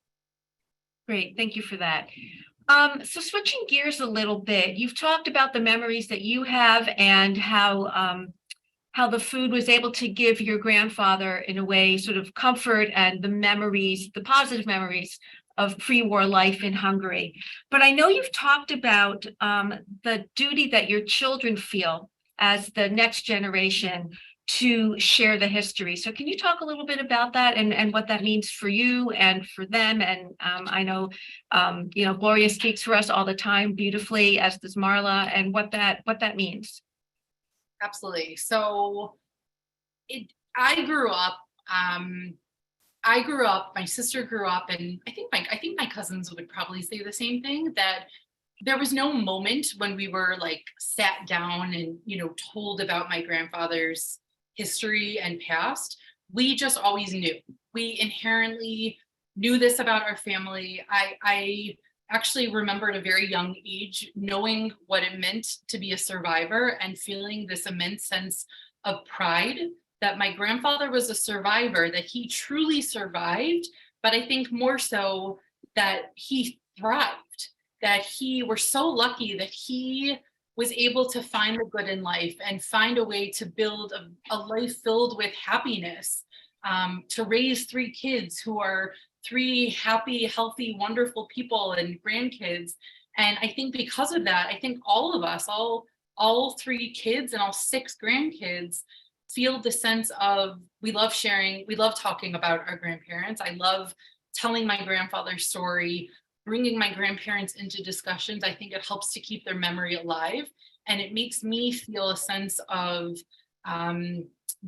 Great, thank you for that. So switching gears a little bit, you've talked about the memories that you have and how the food was able to give your grandfather, in a way, sort of comfort and the memories, the positive memories of pre-war life in Hungary. But I know you've talked about the duty that your children feel as the next generation to share the history. So can you talk a little bit about that and what that means for you and for them? And I know, you know, Gloria speaks for us all the time beautifully, as does Marla, and what that means. Absolutely. So I grew up, my sister grew up, and I think my cousins would probably say the same thing, that there was no moment when we were like sat down and, you know, told about my grandfather's history and past. We just always knew. We inherently knew this about our family. I actually remember at a very young age knowing what it meant to be a survivor and feeling this immense sense of pride that my grandfather was a survivor, that he truly survived, but I think more so that he thrived, that we're so lucky that he was able to find the good in life and find a way to build a life filled with happiness, to raise 3 kids who are 3 happy, healthy, wonderful people and grandkids. And I think because of that, I think all of us, all 3 kids and all 6 grandkids feel the sense of, we love sharing, we love talking about our grandparents. I love telling my grandfather's story, bringing my grandparents into discussions. I think it helps to keep their memory alive. And it makes me feel a sense of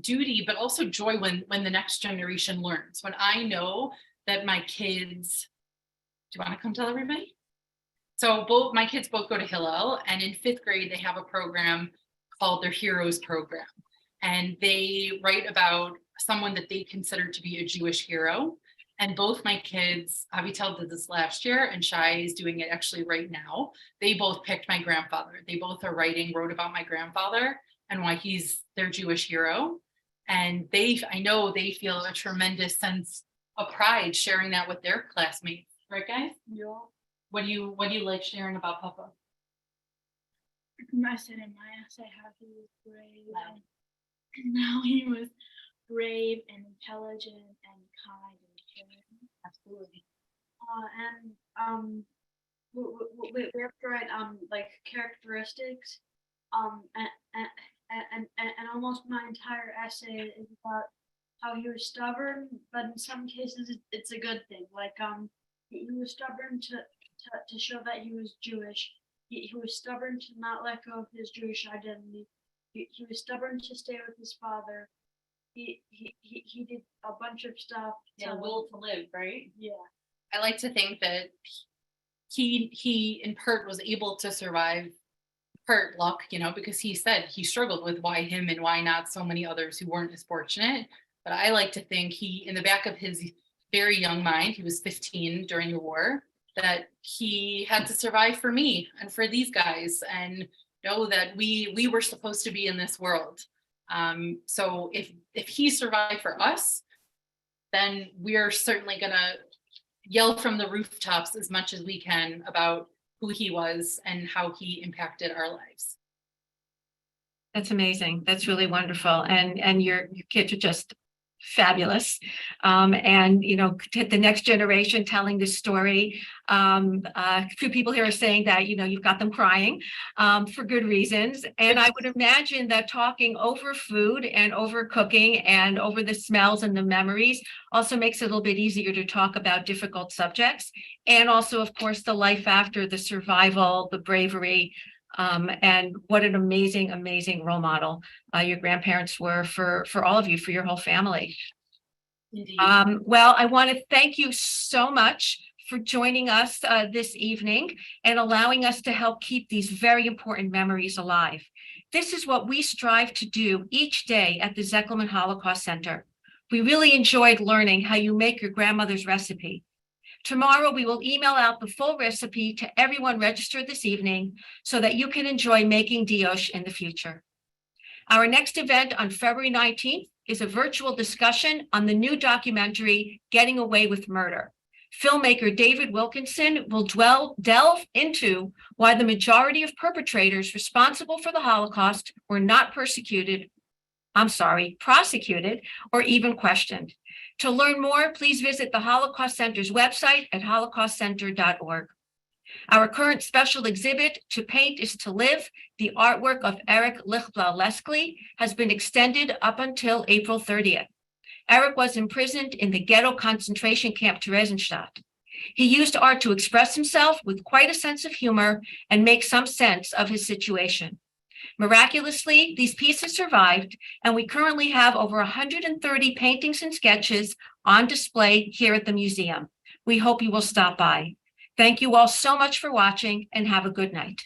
duty, but also joy when the next generation learns. When I know that my kids, do you want to come tell everybody? So my kids both go to Hillel, and in 5th grade, they have a program called their Heroes Program. And they write about someone that they consider to be a Jewish hero. And both my kids, Avital did this last year, and Shai is doing it actually right now. They both picked my grandfather. They both wrote about my grandfather and why he's their Jewish hero. And I know they feel a tremendous sense of pride sharing that with their classmates. Right, guys? Yeah. What do you like sharing about Papa? I said in my essay how he was brave. And how he was brave and intelligent and kind and caring. Absolutely. We have to write like characteristics. And almost my entire essay is about how he was stubborn, but in some cases it's a good thing. Like he was stubborn to show that he was Jewish. He was stubborn to not let go of his Jewish identity. He was stubborn to stay with his father. He did a bunch of stuff. Yeah, will to live, right? Yeah. I like to think that he in part was able to survive part luck, because he said he struggled with why him and why not so many others who weren't as fortunate. But I like to think he, in the back of his very young mind, he was 15 during the war, that he had to survive for me and for these guys and know that we were supposed to be in this world. So if he survived for us, then we're certainly gonna yell from the rooftops as much as we can about who he was and how he impacted our lives. That's amazing. That's really wonderful. And your kids are just fabulous. And, the next generation telling this story. A few people here are saying that, you've got them crying for good reasons. And I would imagine that talking over food and over cooking and over the smells and the memories also makes it a little bit easier to talk about difficult subjects. And also, of course, the life after, the survival, the bravery. And what an amazing, amazing role model your grandparents were for all of you, for your whole family. Indeed. Well, I want to thank you so much for joining us this evening and allowing us to help keep these very important memories alive. This is what we strive to do each day at the Zeckelman Holocaust Center. We really enjoyed learning how you make your grandmother's recipe. Tomorrow, we will email out the full recipe to everyone registered this evening so that you can enjoy making Diosh in the future. Our next event on February 19th is a virtual discussion on the new documentary, Getting Away with Murder. Filmmaker David Wilkinson will delve into why the majority of perpetrators responsible for the Holocaust were not prosecuted, or even questioned. To learn more, please visit the Holocaust Center's website at holocaustcenter.org. Our current special exhibit, To Paint is to Live, the artwork of Eric Lichtblau-Leslie, has been extended up until April 30th. Eric was imprisoned in the ghetto concentration camp Theresienstadt. He used art to express himself with quite a sense of humor and make some sense of his situation. Miraculously, these pieces survived, and we currently have over 130 paintings and sketches on display here at the museum. We hope you will stop by. Thank you all so much for watching, and have a good night.